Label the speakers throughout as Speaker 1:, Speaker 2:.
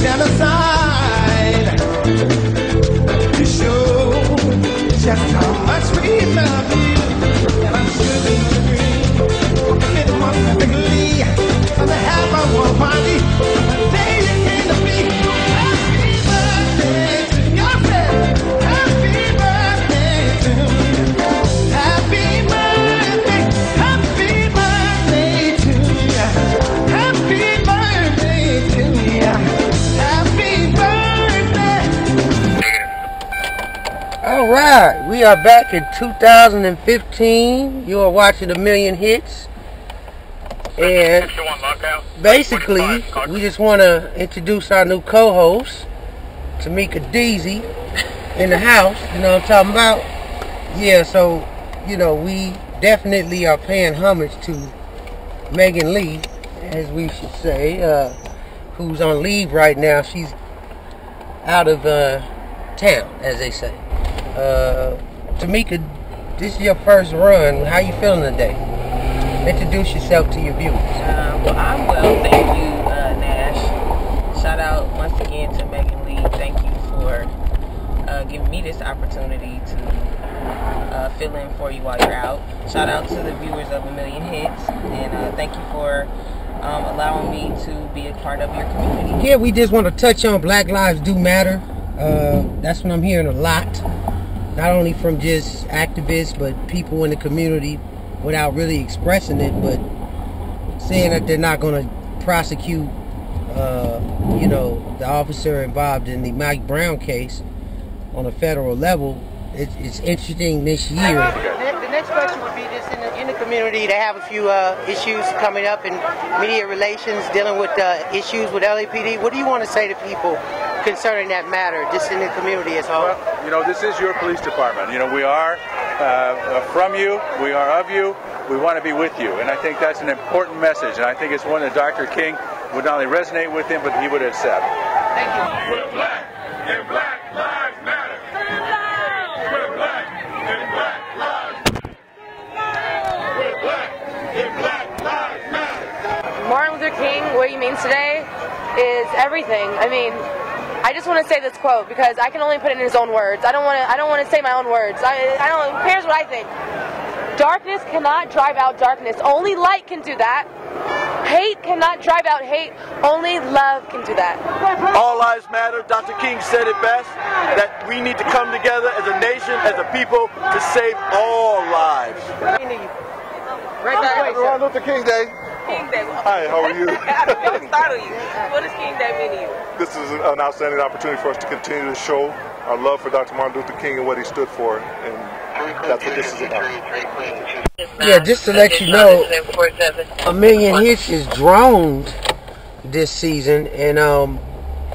Speaker 1: genocide to show just how much we love you. And I'm sure that you agree. It was perfectly on the half of our body. The day you came to me. Happy birthday to yourself. Happy birthday to me. Happy birthday. Happy birthday to you. Happy birthday to you. Happy birthday.
Speaker 2: All right, we are back in 2015. You are watching A Million Hits. And basically, we just want to introduce our new co-host, Tamika Deasy, in the house. You know what I'm talking about? Yeah, so, you know, we definitely are paying homage to Megan Lee, as we should say, who's on leave right now. She's out of town, as they say. Tamika, this is your first run. How you feeling today? Introduce yourself to your viewers.
Speaker 3: Well, I'm well, thank you, Nash. Shout out once again to Megan Lee. Thank you for giving me this opportunity to fill in for you while you're out. Shout out to the viewers of A Million Hits, and thank you for allowing me to be a part of your community.
Speaker 2: Yeah, we just want to touch on Black Lives Do Matter. That's what I'm hearing a lot. Not only from just activists, but people in the community without really expressing it, but saying that they're not going to prosecute, you know, the officer involved in the Mike Brown case on a federal level. It's interesting this year.
Speaker 4: The next question would be just in the community to have a few issues coming up in media relations, dealing with issues with LAPD. What do you want to say to people concerning that matter, just in the community as a whole?
Speaker 5: Well, you know, this is your police department. You know, we are from you, we are of you, we want to be with you. And I think that's an important message. And I think it's one that Dr. King would not only resonate with him, but he would accept.
Speaker 4: Thank you.
Speaker 6: We're black, and Black Lives Matter. We're black, and Black Lives Matter. We're black, and Black Lives Matter.
Speaker 7: Martin Luther King, what he means today is everything. I mean, I just want to say this quote because I can only put it in his own words. I don't want to say my own words. I don't. Who cares what I think? Darkness cannot drive out darkness. Only light can do that. Hate cannot drive out hate. Only love can do that.
Speaker 8: All lives matter. Dr. King said it best, that we need to come together as a nation, as a people, to save all lives.
Speaker 4: Right back.
Speaker 8: Martin Luther King Day.
Speaker 3: King Day.
Speaker 8: Hi, how are you?
Speaker 3: Don't startle you. What does King Day mean to you?
Speaker 8: This is an outstanding opportunity for us to continue to show our love for Dr. Martin Luther King and what he stood for, and that's what this is about.
Speaker 2: Yeah, just to let you know, A Million Hits is droned this season, and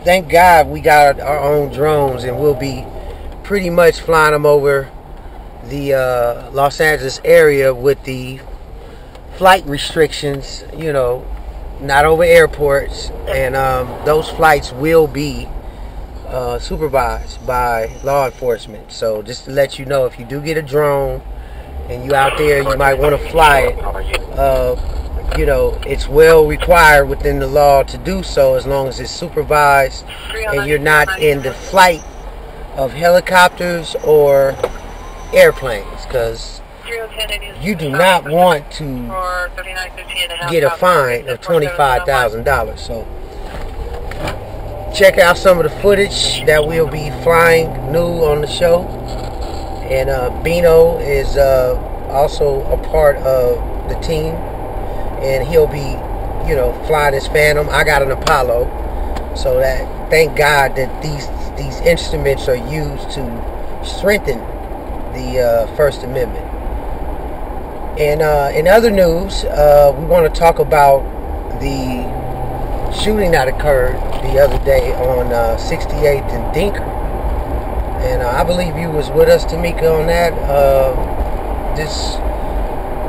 Speaker 2: thank God we got our own drones, and we'll be pretty much flying them over the Los Angeles area with the flight restrictions, you know, not over airports, and those flights will be supervised by law enforcement. So just to let you know, if you do get a drone and you out there, you might want to fly it. You know, it's well required within the law to do so, as long as it's supervised and you're not in the flight of helicopters or airplanes, because you do not want to get a fine of $25,000. So check out some of the footage that we'll be flying new on the show. And Bino is also a part of the team, and he'll be, you know, flying his Phantom. I got an Apollo, so that thank God that these instruments are used to strengthen the First Amendment. And in other news, we want to talk about the shooting that occurred the other day on 68th and Denker. And I believe you was with us, Tamika, on that.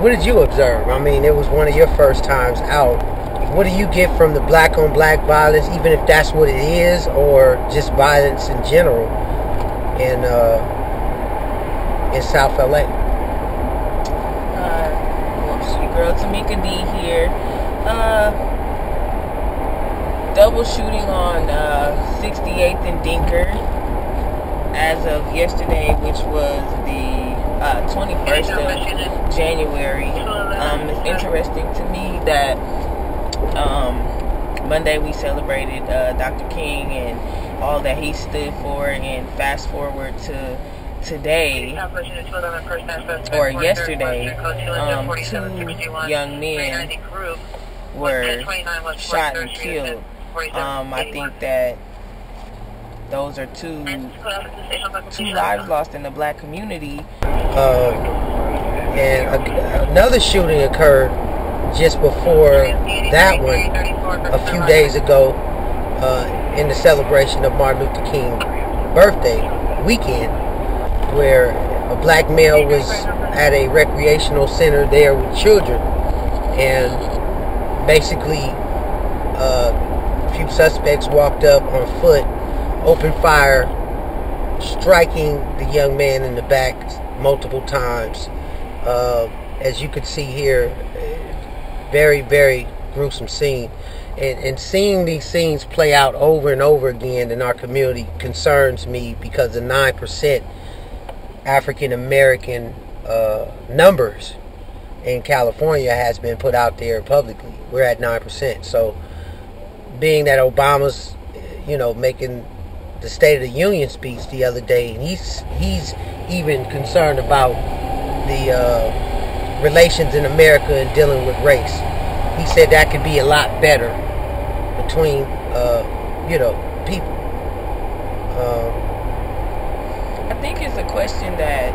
Speaker 2: What did you observe? I mean, it was one of your first times out. What do you get from the black-on-black violence, even if that's what it is, or just violence in general in South LA?
Speaker 3: Well, your girl Tamika D here. double shooting on 68th and Denker as of yesterday, which was the 21st of January. It's interesting to me that Monday we celebrated Dr. King and all that he stood for, and fast forward to today, or yesterday, 2 young men were shot and killed. I think that those are two lives lost in the black community.
Speaker 2: And another shooting occurred just before that one, a few days ago, in the celebration of Martin Luther King's birthday weekend, where a black male was at a recreational center there with children, and basically a few suspects walked up on foot, opened fire, striking the young man in the back multiple times. As you could see here, very, very gruesome scene. And seeing these scenes play out over and over again in our community concerns me, because the 9% African American numbers in California has been put out there publicly. We're at 9%. So being that Obama's, making the State of the Union speech the other day, and he's even concerned about the relations in America and dealing with race. He said that could be a lot better between, people.
Speaker 3: I think it's a question that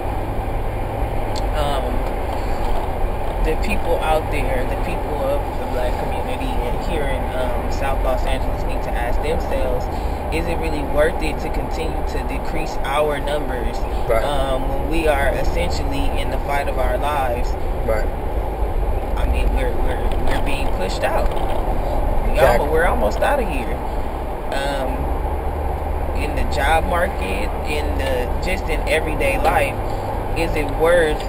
Speaker 3: the people out there, the people of the black community and here in South Los Angeles need to ask themselves, is it really worth it to continue to decrease our numbers,
Speaker 2: right,
Speaker 3: when we are essentially in the fight of our lives?
Speaker 2: Right.
Speaker 3: I mean, we're being pushed out.
Speaker 2: Exactly.
Speaker 3: We're almost out of here. In the job market, just in everyday life, is it worth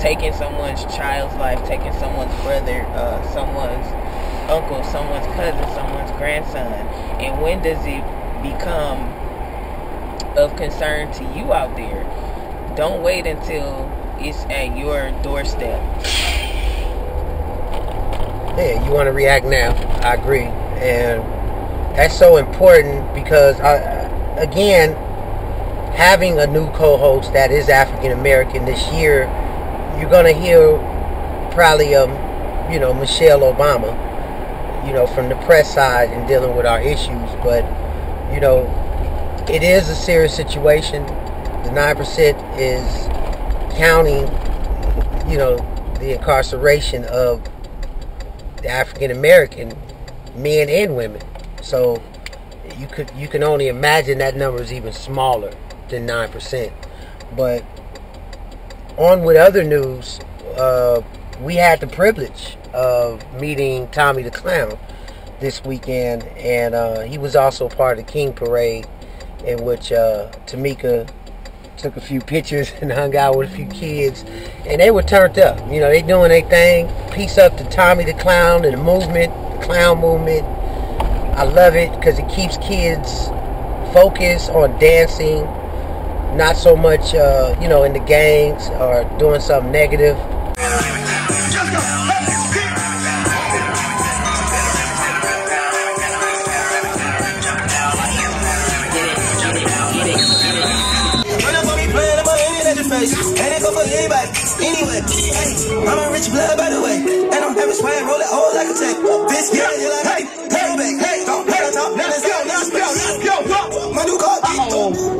Speaker 3: taking someone's child's life, taking someone's brother, someone's uncle, someone's cousin, someone's grandson? And when does it become of concern to you out there? Don't wait until it's at your doorstep.
Speaker 2: Yeah, you want to react now. I agree. And that's so important, because, again, having a new co-host that is African American this year, you're going to hear probably, Michelle Obama, from the press side and dealing with our issues. But, it is a serious situation. The 9% is counting, the incarceration of the African American men and women. So you can only imagine that number is even smaller than 9%. But on with other news, we had the privilege of meeting Tomy the Clown this weekend, and he was also part of the King Parade, in which Tamika took a few pictures and hung out with a few kids, and they were turned up. They doing their thing. Peace up to Tomy the Clown and the movement, the clown movement. I love it because it keeps kids focused on dancing, not so much, in the gangs or doing something negative.
Speaker 1: Anyway, I'm a rich blood by the way, and I'm having swag, roll it all like a tank. This girl, you're like, hey, go back, hey, don't let her talk, let's go, let's go. My new car, I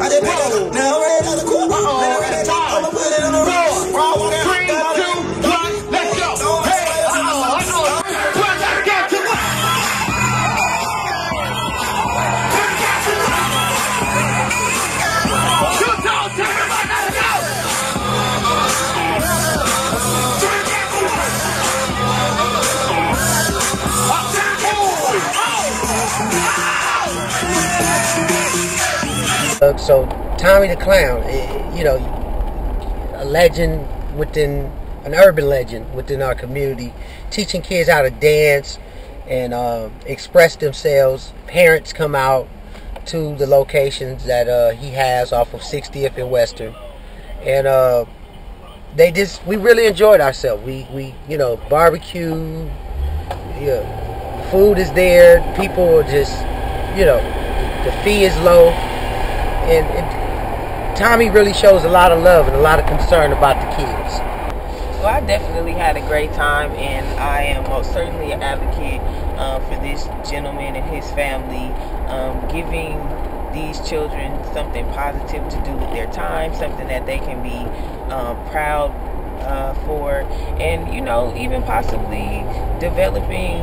Speaker 1: just pick up, now I'm ready out the court. I'ma put it on the road. 3, 2, 1, let's go. Hey,
Speaker 2: So Tomy the Clown, a legend within, an urban legend within our community, teaching kids how to dance and express themselves. Parents come out to the locations that he has off of 60th and Western, and we really enjoyed ourselves. We you know, barbecue, yeah, food is there, people are just, you know, the fee is low, and Tomy really shows a lot of love and a lot of concern about the kids.
Speaker 3: Well, I definitely had a great time, and I am most certainly an advocate for this gentleman and his family, giving these children something positive to do with their time, something that they can be proud for, and, you know, even possibly developing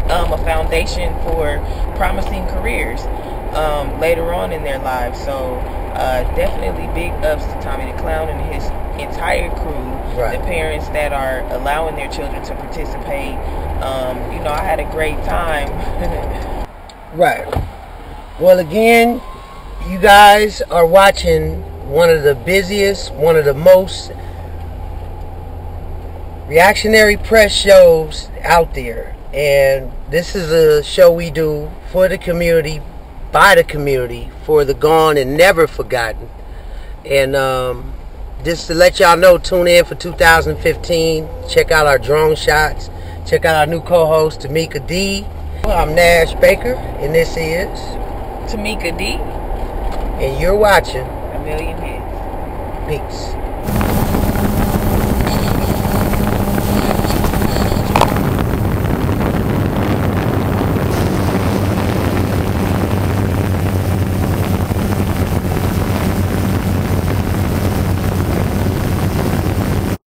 Speaker 3: a foundation for promising careers later on in their lives. So definitely big ups to Tomy the Clown and his entire crew,
Speaker 2: right.
Speaker 3: The parents that are allowing their children to participate. You know, I had a great time.
Speaker 2: Right. Well, again, you guys are watching one of the busiest, one of the most reactionary press shows out there, and this is a show we do for the community, by the community, for the gone and never forgotten. And just to let y'all know, tune in for 2015. Check out our drone shots. Check out our new co-host, Tamika D. I'm Nash Baker, and this is
Speaker 3: Tamika D.
Speaker 2: And you're watching
Speaker 3: A Million Hits.
Speaker 2: Peace.